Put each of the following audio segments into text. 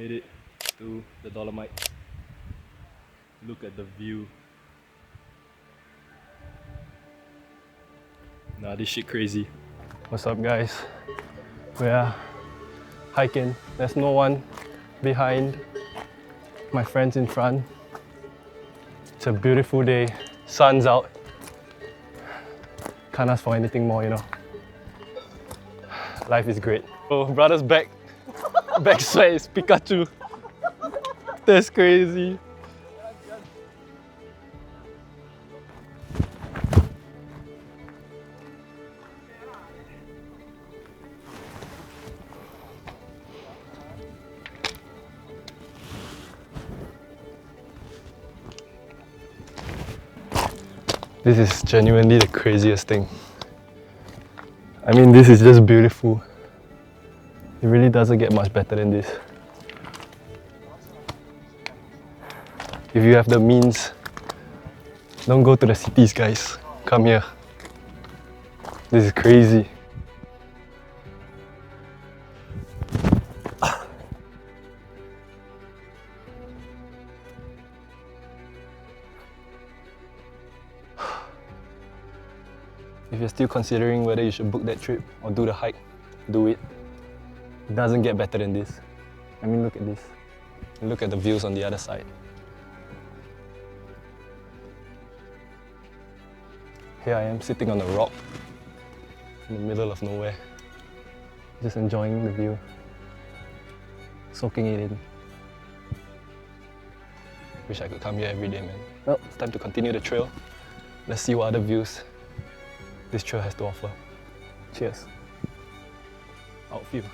Made it to the Dolomites. Look at the view. Nah, this shit crazy. What's up, guys? We are hiking. There's no one behind. My friends in front. It's a beautiful day. Sun's out. Can't ask for anything more, you know. Life is great. Oh, brother's back. Back sweat is Pikachu. That's crazy. This is genuinely the craziest thing. I mean, this is just beautiful. It really doesn't get much better than this. If you have the means, don't go to the cities, guys. Come here. This is crazy. If you're still considering whether you should book that trip or do the hike, do it. It doesn't get better than this. I mean, look at this. Look at the views on the other side. Here I am sitting on a rock in the middle of nowhere, just enjoying the view, soaking it in. Wish I could come here every day, man. Well, it's time to continue the trail. Let's see what other views this trail has to offer. Cheers. Outview.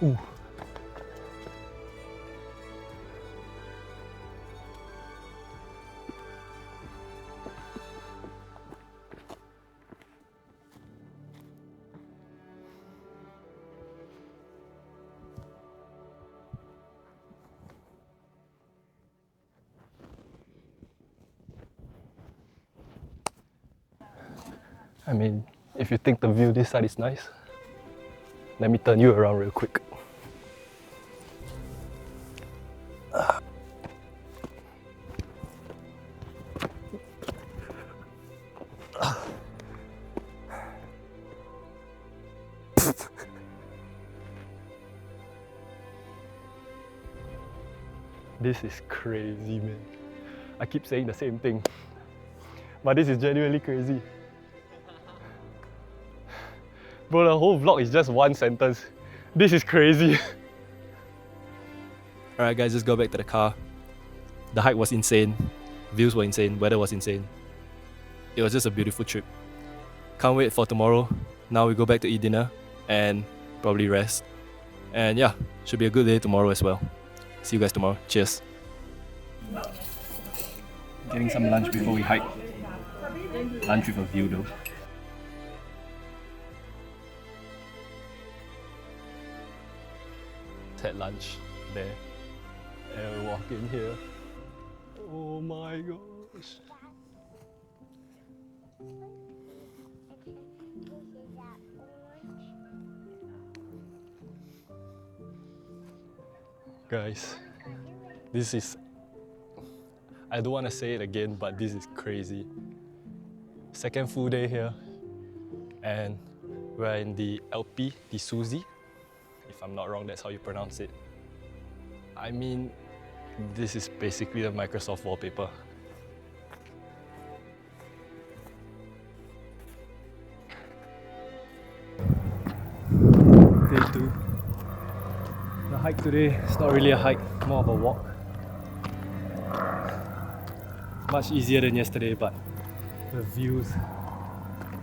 Ooh. I mean, if you think the view this side is nice, let me turn you around real quick. This is crazy, man. I keep saying the same thing, but this is genuinely crazy. Bro, the whole vlog is just one sentence. This is crazy. Alright guys, just go back to the car. The hike was insane. Views were insane. Weather was insane. It was just a beautiful trip. Can't wait for tomorrow. Now we go back to eat dinner and probably rest. And yeah, should be a good day tomorrow as well. See you guys tomorrow. Cheers. Getting some lunch before we hike. Lunch with a view though. Had lunch there and we walk in here. Oh my gosh. Guys, this is, I don't want to say it again, but this is crazy. Second full day here and we're in the LP, the Suzy. If I'm not wrong, that's how you pronounce it. I mean, this is basically the Microsoft wallpaper. Day 2. The hike today is not really a hike, more of a walk. Much easier than yesterday, but the views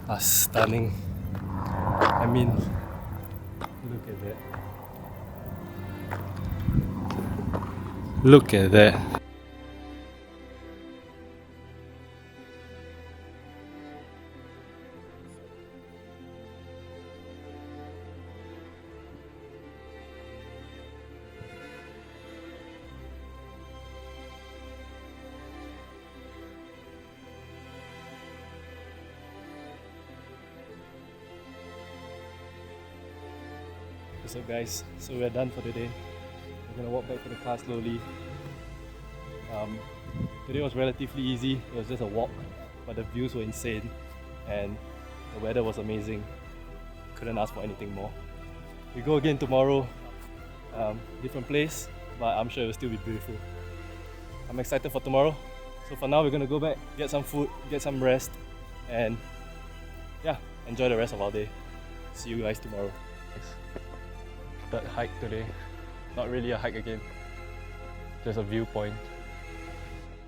are stunning. I mean, look at that. Look at that. What's up guys? So we're done for the day. We're gonna walk back to the car slowly. Today was relatively easy. It was just a walk, but the views were insane and the weather was amazing. Couldn't ask for anything more. We go again tomorrow, different place, but I'm sure it will still be beautiful. I'm excited for tomorrow. So for now, we're gonna go back, get some food, get some rest, and yeah, enjoy the rest of our day. See you guys tomorrow. Third hike today. Not really a hike again, just a viewpoint.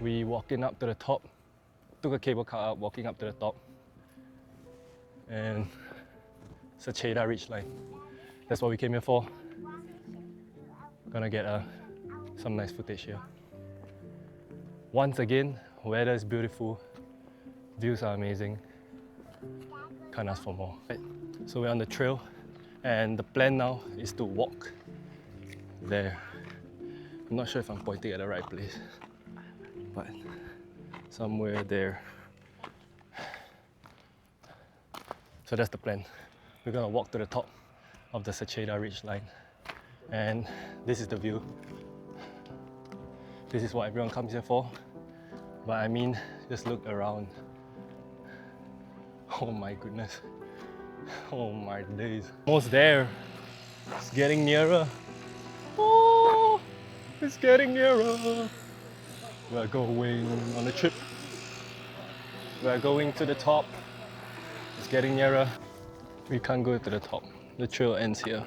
We walking up to the top, took a cable car up, walking up to the top, and Sacheda ridgeline. That's what we came here for. Gonna get some nice footage here. Once again, weather is beautiful, views are amazing. Can't ask for more. Right. So we're on the trail, and the plan now is to walk there. I'm not sure if I'm pointing at the right place, but somewhere there. So that's the plan. We're gonna walk to the top of the Sacheda ridgeline, and this is the view. This is what everyone comes here for, but I mean, just look around. Oh my goodness. Oh my days. Almost there. It's getting nearer. Oh, it's getting nearer. We're going on a trip. We're going to the top. It's getting nearer. We can't go to the top. The trail ends here.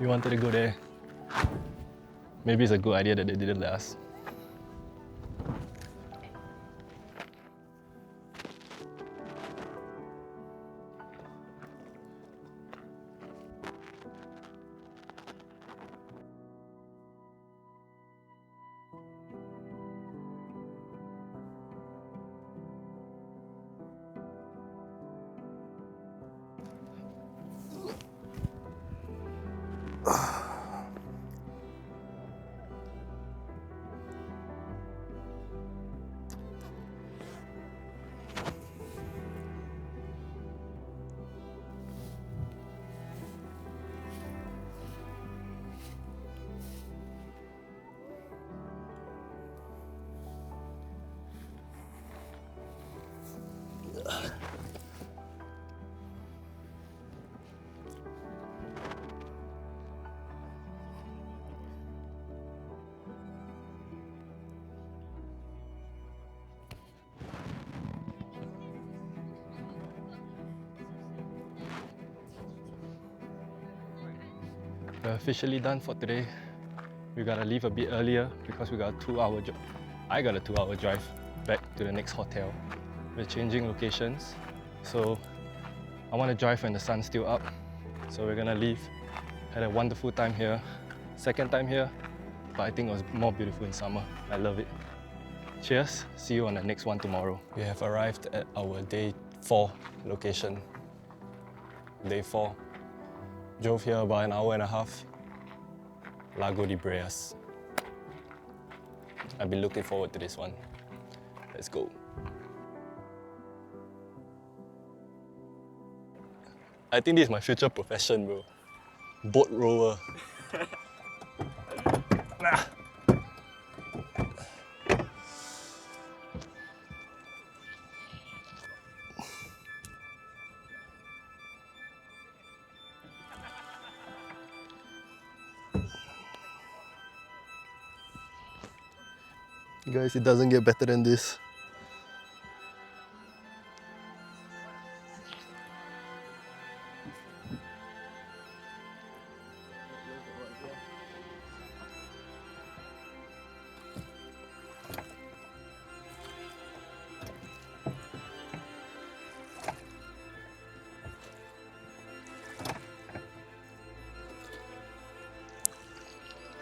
We wanted to go there. Maybe it's a good idea that they didn't let us. We're officially done for today. We gotta leave a bit earlier because we got a 2-hour drive. I got a 2-hour drive back to the next hotel. We're changing locations, so I want to drive when the sun's still up. So we're gonna leave. Had a wonderful time here. Second time here, but I think it was more beautiful in summer. I love it. Cheers. See you on the next one tomorrow. We have arrived at our day 4 location. Day 4. Drove here about an hour and a half. Lago de Braies. I've been looking forward to this one. Let's go. I think this is my future profession, bro. Boat rower. Guys, it doesn't get better than this.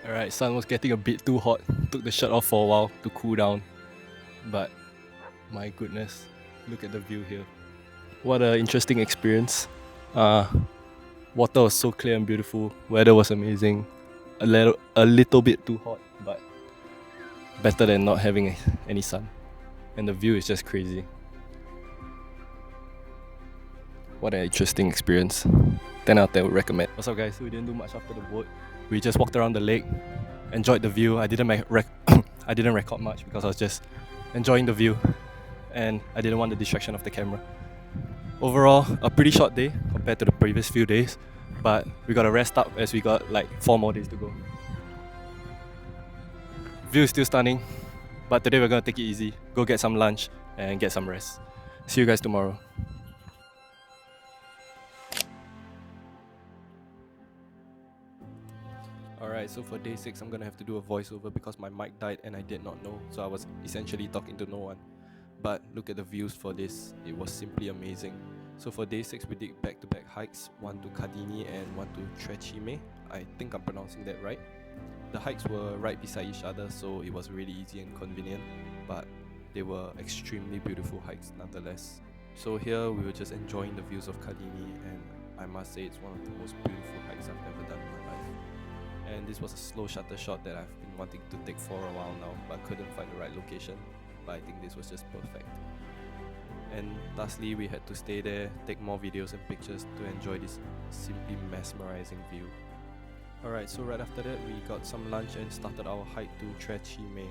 Alright, sun was getting a bit too hot. Took the shirt off for a while to cool down. But my goodness, look at the view here. What an interesting experience. Water was so clear and beautiful. Weather was amazing. A little bit too hot, but better than not having any sun. And the view is just crazy. What an interesting experience. 10 out of 10 would recommend. What's up guys, so we didn't do much after the boat. We just walked around the lake, enjoyed the view. I didn't I didn't record much because I was just enjoying the view and I didn't want the distraction of the camera. Overall, a pretty short day compared to the previous few days, but we gotta rest up as we got like 4 more days to go. View is still stunning, but today we're gonna take it easy, go get some lunch and get some rest. See you guys tomorrow. Alright, so for day 6 I'm gonna have to do a voiceover because my mic died and I did not know, so I was essentially talking to no one. But look at the views for this, it was simply amazing. So for day 6 we did back-to-back hikes, one to Cardini and one to Trecime. I think I'm pronouncing that right. The hikes were right beside each other, so it was really easy and convenient, but they were extremely beautiful hikes nonetheless. So here we were just enjoying the views of Cardini, and I must say it's one of the most beautiful hikes I've ever done in my life. And this was a slow shutter shot that I've been wanting to take for a while now, but couldn't find the right location. But I think this was just perfect. And lastly, we had to stay there, take more videos and pictures to enjoy this simply mesmerizing view. Alright, so right after that we got some lunch and started our hike to Trecime.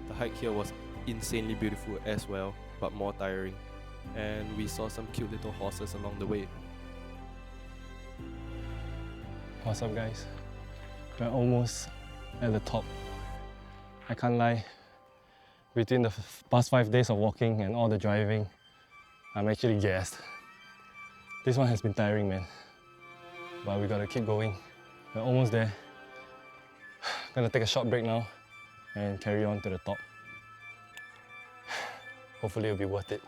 The hike here was insanely beautiful as well, but more tiring. And we saw some cute little horses along the way. What's up guys? We're almost at the top. I can't lie, between the past 5 days of walking and all the driving, I'm actually gassed. This one has been tiring, man. But we gotta keep going. We're almost there. Gonna take a short break now and carry on to the top. Hopefully it'll be worth it.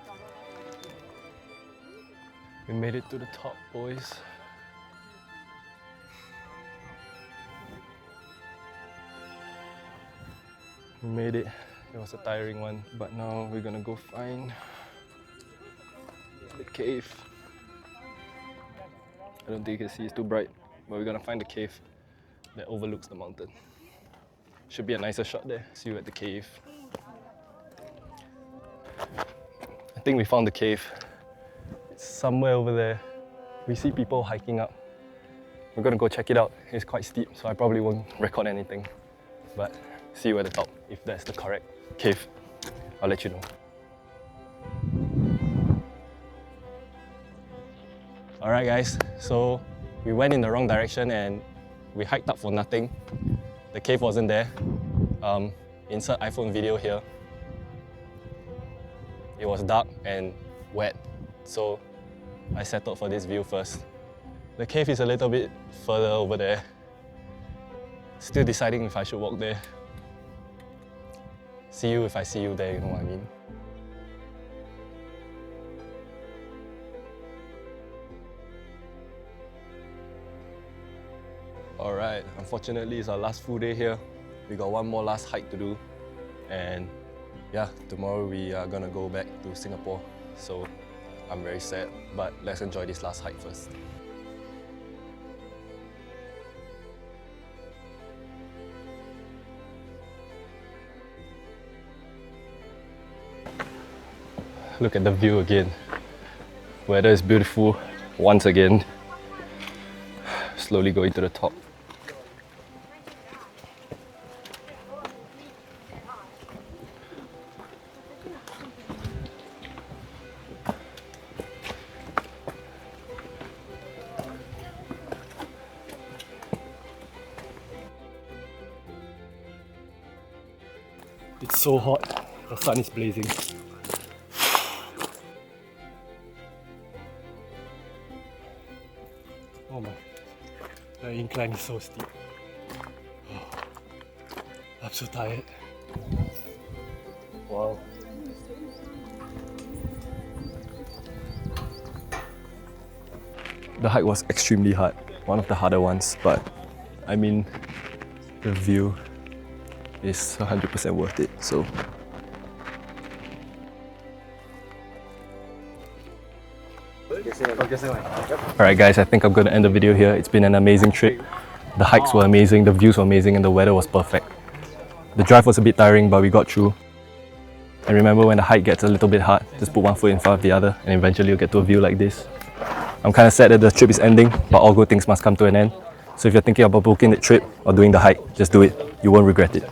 We made it to the top, boys. We made it. It was a tiring one, but now we're gonna go find the cave. I don't think you can see, it's too bright, but we're gonna find the cave that overlooks the mountain. Should be a nicer shot there. See you at the cave. I think we found the cave. It's somewhere over there. We see people hiking up. We're gonna go check it out. It's quite steep, so I probably won't record anything. But see you at the top. If that's the correct cave, I'll let you know. Alright guys, so we went in the wrong direction and we hiked up for nothing. The cave wasn't there. Insert iPhone video here. It was dark and wet, so I settled for this view first. The cave is a little bit further over there. Still deciding if I should walk there. See you if I see you there, you know what I mean? Alright, unfortunately it's our last full day here. We got one more last hike to do. And yeah, tomorrow we are gonna go back to Singapore. So I'm very sad, but let's enjoy this last hike first. Look at the view again. Weather is beautiful once again. Slowly going to the top. It's so hot, the sun is blazing. Oh my, the incline is so steep. Oh, I'm so tired. Wow. The hike was extremely hard, one of the harder ones, but I mean, the view is 100% worth it, so. Alright guys, I think I'm going to end the video here. It's been an amazing trip. The hikes were amazing, the views were amazing, and the weather was perfect. The drive was a bit tiring, but we got through. And remember, when the hike gets a little bit hard, just put one foot in front of the other and eventually you'll get to a view like this. I'm kind of sad that the trip is ending, but all good things must come to an end. So if you're thinking about booking the trip or doing the hike, just do it. You won't regret it.